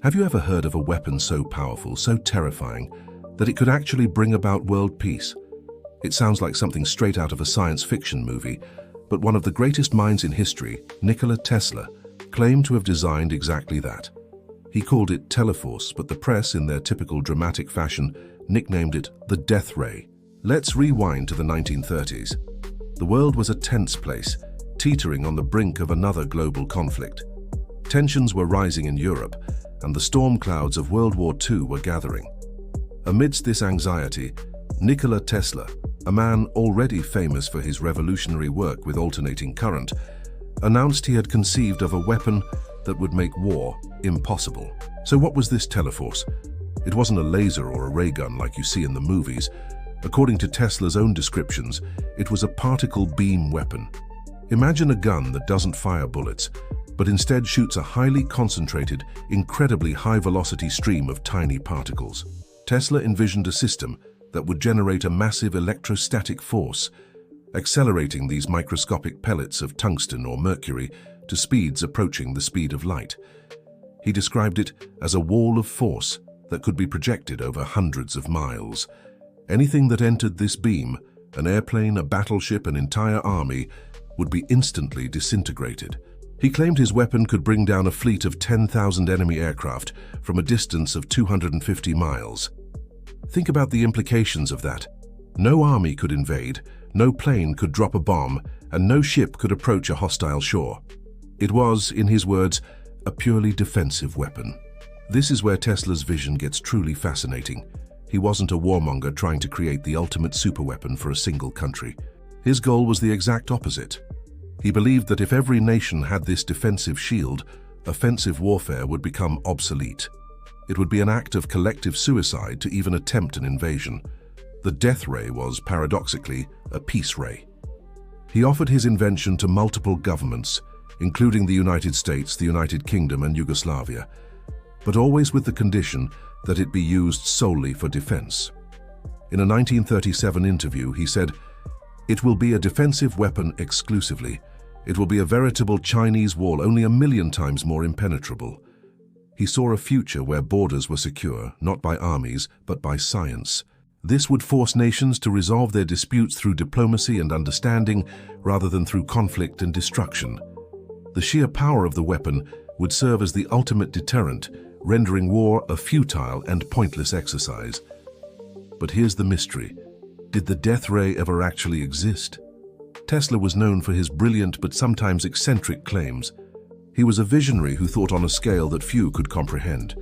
Have you ever heard of a weapon so powerful, so terrifying, that it could actually bring about world peace? It sounds like something straight out of a science fiction movie, but one of the greatest minds in history, Nikola Tesla, claimed to have designed exactly that. He called it Teleforce, but the press, in their typical dramatic fashion, nicknamed it the Death Ray. Let's rewind to the 1930s. The world was a tense place, teetering on the brink of another global conflict. Tensions were rising in Europe, and the storm clouds of World War II were gathering. Amidst this anxiety, Nikola Tesla, a man already famous for his revolutionary work with alternating current, announced he had conceived of a weapon that would make war impossible. So what was this Teleforce? It wasn't a laser or a ray gun like you see in the movies. According to Tesla's own descriptions, it was a particle beam weapon. Imagine a gun that doesn't fire bullets, but instead shoots a highly concentrated, incredibly high-velocity stream of tiny particles. Tesla envisioned a system that would generate a massive electrostatic force, accelerating these microscopic pellets of tungsten or mercury to speeds approaching the speed of light. He described it as a wall of force that could be projected over hundreds of miles. Anything that entered this beam, an airplane, a battleship, an entire army, would be instantly disintegrated. He claimed his weapon could bring down a fleet of 10,000 enemy aircraft from a distance of 250 miles. Think about the implications of that. No army could invade, no plane could drop a bomb, and no ship could approach a hostile shore. It was, in his words, a purely defensive weapon. This is where Tesla's vision gets truly fascinating. He wasn't a warmonger trying to create the ultimate superweapon for a single country. His goal was the exact opposite. He believed that if every nation had this defensive shield, offensive warfare would become obsolete. It would be an act of collective suicide to even attempt an invasion. The Death Ray was, paradoxically, a peace ray. He offered his invention to multiple governments, including the United States, the United Kingdom, and Yugoslavia, but always with the condition that it be used solely for defense. In a 1937 interview, he said, "It will be a defensive weapon exclusively. It will be a veritable Chinese wall, only 1,000,000 times more impenetrable." He saw a future where borders were secure, not by armies, but by science. This would force nations to resolve their disputes through diplomacy and understanding, rather than through conflict and destruction. The sheer power of the weapon would serve as the ultimate deterrent, rendering war a futile and pointless exercise. But here's the mystery. Did the Death Ray ever actually exist? Tesla was known for his brilliant but sometimes eccentric claims. He was a visionary who thought on a scale that few could comprehend.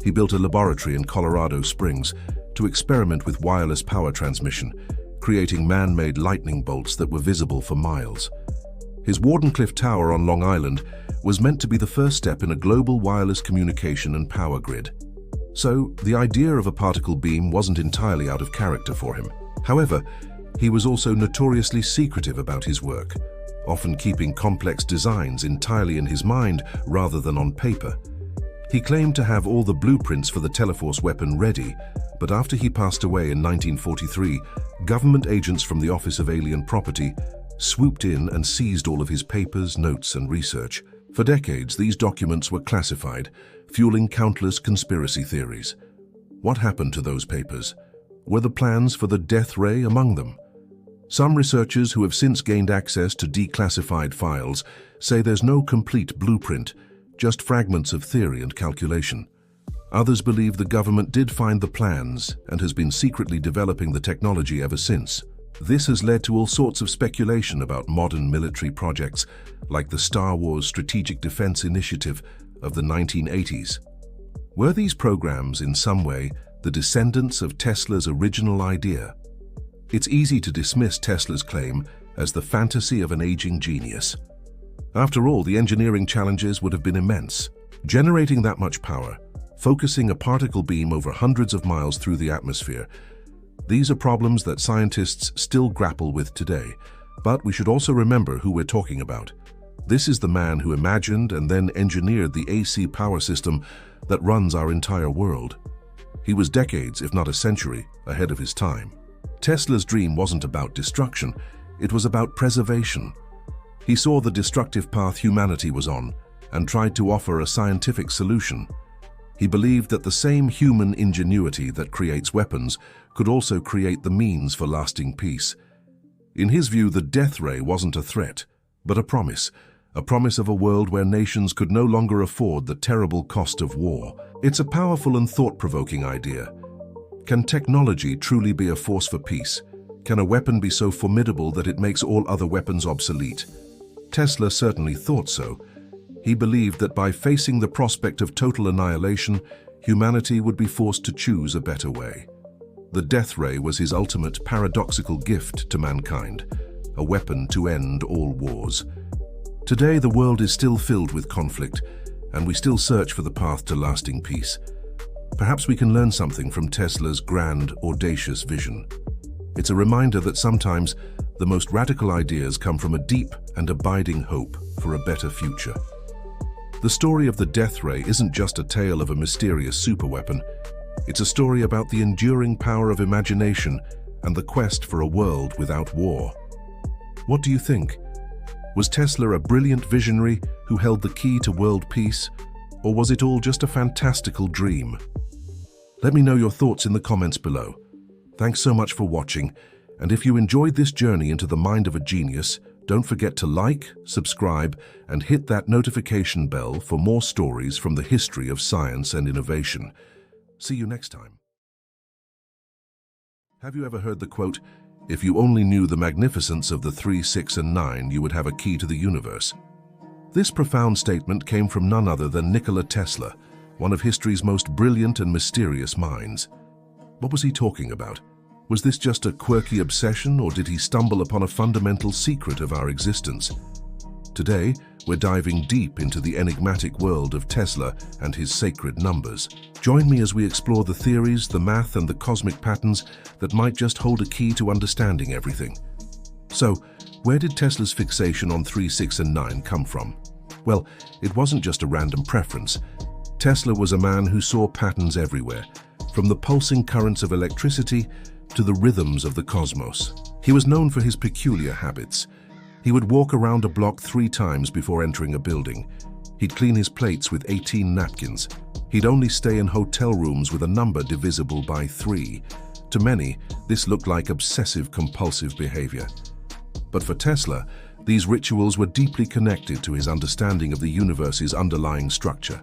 He built a laboratory in Colorado Springs to experiment with wireless power transmission, creating man-made lightning bolts that were visible for miles. His Wardenclyffe Tower on Long Island was meant to be the first step in a global wireless communication and power grid. So, the idea of a particle beam wasn't entirely out of character for him. However, he was also notoriously secretive about his work, often keeping complex designs entirely in his mind rather than on paper. He claimed to have all the blueprints for the Teleforce weapon ready, but after he passed away in 1943, government agents from the Office of Alien Property swooped in and seized all of his papers, notes, and research. For decades, these documents were classified, fueling countless conspiracy theories. What happened to those papers? Were the plans for the Death Ray among them? Some researchers who have since gained access to declassified files say there's no complete blueprint, just fragments of theory and calculation. Others believe the government did find the plans and has been secretly developing the technology ever since. This has led to all sorts of speculation about modern military projects, like the Star Wars Strategic Defense Initiative of the 1980s. Were these programs, in some way, the descendants of Tesla's original idea? It's easy to dismiss Tesla's claim as the fantasy of an aging genius. After all, the engineering challenges would have been immense. Generating that much power, focusing a particle beam over hundreds of miles through the atmosphere, these are problems that scientists still grapple with today. But we should also remember who we're talking about. This is the man who imagined and then engineered the AC power system that runs our entire world. He was decades, if not a century, ahead of his time. Tesla's dream wasn't about destruction, it was about preservation. He saw the destructive path humanity was on and tried to offer a scientific solution. He believed that the same human ingenuity that creates weapons could also create the means for lasting peace. In his view, the death ray wasn't a threat, but a promise of a world where nations could no longer afford the terrible cost of war. It's a powerful and thought-provoking idea. Can technology truly be a force for peace? Can a weapon be so formidable that it makes all other weapons obsolete? Tesla certainly thought so. He believed that by facing the prospect of total annihilation, humanity would be forced to choose a better way. The death ray was his ultimate paradoxical gift to mankind, a weapon to end all wars. Today, the world is still filled with conflict, and we still search for the path to lasting peace. Perhaps we can learn something from Tesla's grand, audacious vision. It's a reminder that sometimes the most radical ideas come from a deep and abiding hope for a better future. The story of the death ray isn't just a tale of a mysterious superweapon. It's a story about the enduring power of imagination and the quest for a world without war. What do you think? Was Tesla a brilliant visionary who held the key to world peace, or was it all just a fantastical dream? Let me know your thoughts in the comments below. Thanks so much for watching, and if you enjoyed this journey into the mind of a genius, don't forget to like, subscribe, and hit that notification bell for more stories from the history of science and innovation. See you next time. Have you ever heard the quote, "If you only knew the magnificence of the 3, 6, and 9, you would have a key to the universe"? This profound statement came from none other than Nikola Tesla, one of history's most brilliant and mysterious minds. What was he talking about? Was this just a quirky obsession, or did he stumble upon a fundamental secret of our existence? Today, we're diving deep into the enigmatic world of Tesla and his sacred numbers. Join me as we explore the theories, the math, and the cosmic patterns that might just hold a key to understanding everything. So, where did Tesla's fixation on 3, 6, and 9 come from? Well, it wasn't just a random preference. Tesla was a man who saw patterns everywhere, from the pulsing currents of electricity to the rhythms of the cosmos. He was known for his peculiar habits. He would walk around a block 3 times before entering a building. He'd clean his plates with 18 napkins. He'd only stay in hotel rooms with a number divisible by 3. To many, this looked like obsessive-compulsive behavior. But for Tesla, these rituals were deeply connected to his understanding of the universe's underlying structure.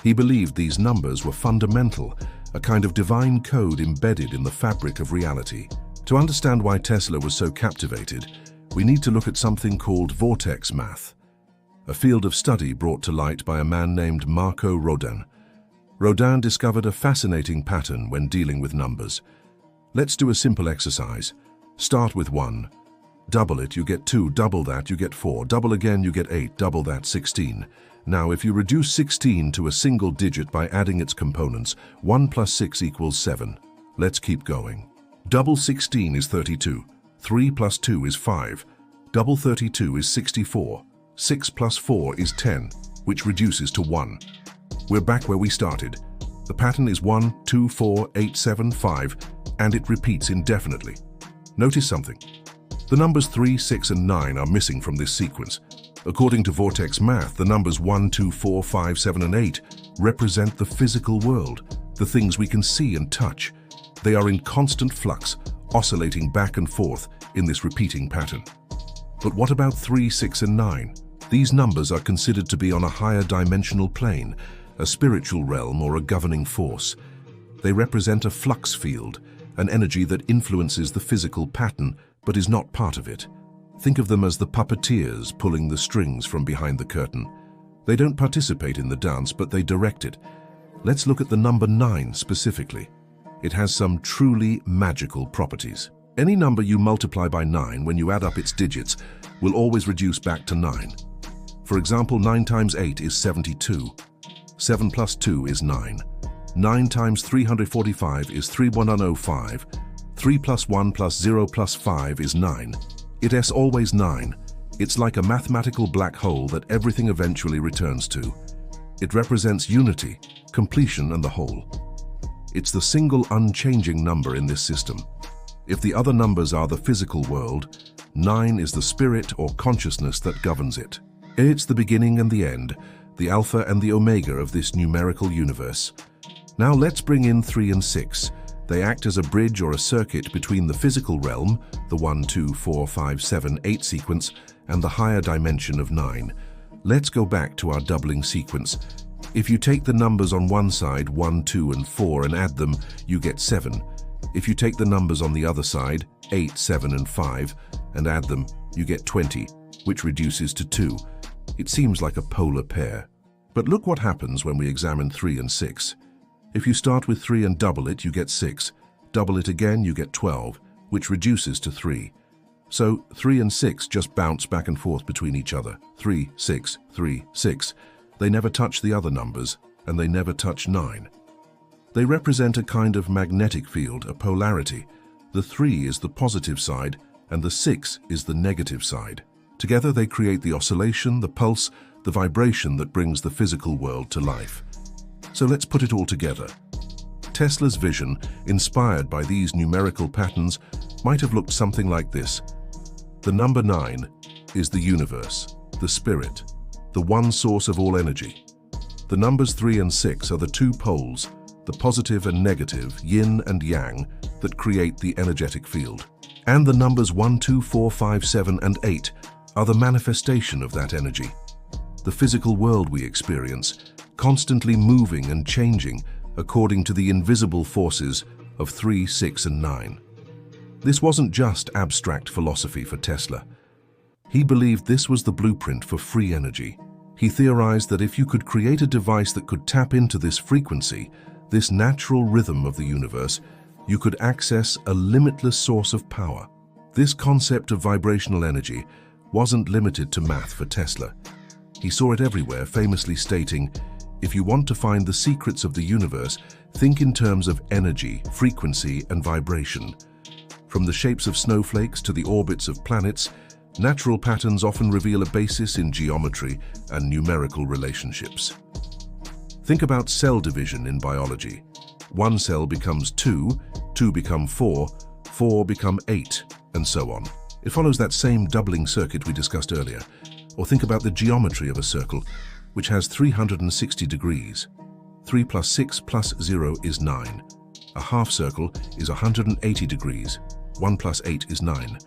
He believed these numbers were fundamental, a kind of divine code embedded in the fabric of reality. To understand why Tesla was so captivated, we need to look at something called vortex math, a field of study brought to light by a man named Marco Rodin. Rodin discovered a fascinating pattern when dealing with numbers. Let's do a simple exercise. Start with 1. Double it, you get 2. Double that, you get 4. Double again, you get 8. Double that, 16. Now, if you reduce 16 to a single digit by adding its components, 1 plus 6 equals 7. Let's keep going. Double 16 is 32. 3 plus 2 is 5. Double 32 is 64. 6 plus 4 is 10, which reduces to 1. We're back where we started. The pattern is 1, 2, 4, 8, 7, 5, and it repeats indefinitely. Notice something. The numbers 3, 6, and 9 are missing from this sequence. According to Vortex Math, the numbers 1, 2, 4, 5, 7, and 8 represent the physical world, the things we can see and touch. They are in constant flux, oscillating back and forth in this repeating pattern. But what about 3, 6, and 9? These numbers are considered to be on a higher dimensional plane, a spiritual realm or a governing force. They represent a flux field, an energy that influences the physical pattern but is not part of it. Think of them as the puppeteers pulling the strings from behind the curtain. They don't participate in the dance, but they direct it. Let's look at the number 9 specifically. It has some truly magical properties. Any number you multiply by 9 when you add up its digits will always reduce back to 9. For example, 9 times 8 is 72. 7 plus 2 is 9. 9 times 345 is 3105. 3 plus 1 plus 0 plus 5 is 9. It is always 9. It's like a mathematical black hole that everything eventually returns to. It represents unity, completion, and the whole. It's the single unchanging number in this system. If the other numbers are the physical world, 9 is the spirit or consciousness that governs it. It's the beginning and the end, the alpha and the omega of this numerical universe. Now let's bring in 3 and 6. They act as a bridge or a circuit between the physical realm, the 1, 2, 4, 5, 7, 8 sequence, and the higher dimension of 9. Let's go back to our doubling sequence. If you take the numbers on one side, 1, 2, and 4, and add them, you get 7. If you take the numbers on the other side, 8, 7, and 5, and add them, you get 20, which reduces to 2. It seems like a polar pair. But look what happens when we examine 3 and 6. If you start with 3 and double it, you get 6. Double it again, you get 12, which reduces to 3. So 3 and 6 just bounce back and forth between each other. 3, 6, 3, 6. They never touch the other numbers, and they never touch 9. They represent a kind of magnetic field, a polarity. The 3 is the positive side, and the 6 is the negative side. Together they create the oscillation, the pulse, the vibration that brings the physical world to life. So let's put it all together. Tesla's vision, inspired by these numerical patterns, might have looked something like this. The number 9 is the universe, the spirit, the one source of all energy. The numbers 3 and 6 are the two poles, the positive and negative, yin and yang, that create the energetic field. And the numbers 1, 2, 4, 5, 7, and 8 are the manifestation of that energy. The physical world we experience, constantly moving and changing according to the invisible forces of 3, 6, and 9. This wasn't just abstract philosophy for Tesla. He believed this was the blueprint for free energy. He theorized that if you could create a device that could tap into this frequency, this natural rhythm of the universe, you could access a limitless source of power. This concept of vibrational energy wasn't limited to math for Tesla. He saw it everywhere, famously stating, "If you want to find the secrets of the universe, think in terms of energy, frequency, and vibration." From the shapes of snowflakes to the orbits of planets, natural patterns often reveal a basis in geometry and numerical relationships. Think about cell division in biology. One cell becomes 2, 2 become 4, 4 become 8, and so on. It follows that same doubling circuit we discussed earlier. Or think about the geometry of a circle, which has 360 degrees. 3 plus 6 plus 0 is 9. A half circle is 180 degrees. 1 plus 8 is 9.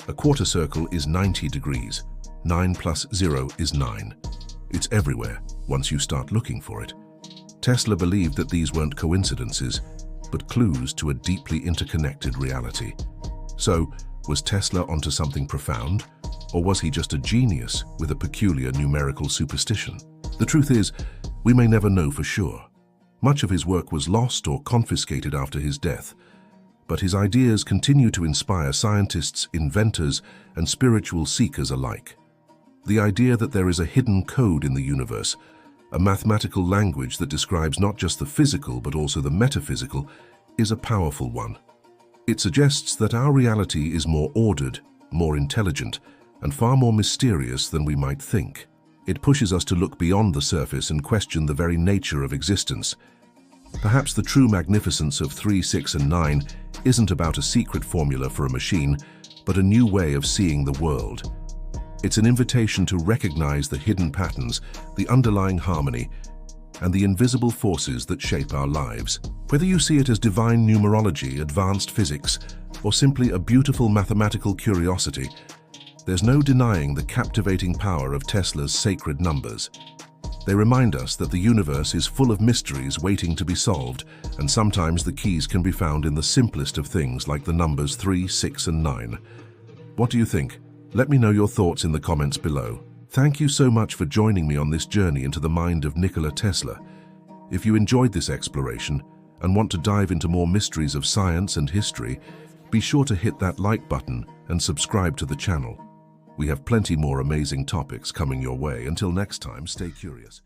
A quarter circle is 90 degrees. 9 plus 0 is 9. It's everywhere once you start looking for it. Tesla believed that these weren't coincidences, but clues to a deeply interconnected reality. So, was Tesla onto something profound? Or was he just a genius with a peculiar numerical superstition? The truth is, we may never know for sure. Much of his work was lost or confiscated after his death, but his ideas continue to inspire scientists, inventors, and spiritual seekers alike. The idea that there is a hidden code in the universe, a mathematical language that describes not just the physical but also the metaphysical, is a powerful one. It suggests that our reality is more ordered, more intelligent, and far more mysterious than we might think. It pushes us to look beyond the surface and question the very nature of existence. Perhaps the true magnificence of 3, 6, and 9 isn't about a secret formula for a machine, but a new way of seeing the world. It's an invitation to recognize the hidden patterns, the underlying harmony, and the invisible forces that shape our lives. Whether you see it as divine numerology, advanced physics, or simply a beautiful mathematical curiosity, there's no denying the captivating power of Tesla's sacred numbers. They remind us that the universe is full of mysteries waiting to be solved, and sometimes the keys can be found in the simplest of things like the numbers 3, 6, and 9. What do you think? Let me know your thoughts in the comments below. Thank you so much for joining me on this journey into the mind of Nikola Tesla. If you enjoyed this exploration and want to dive into more mysteries of science and history, be sure to hit that like button and subscribe to the channel. We have plenty more amazing topics coming your way. Until next time, stay curious.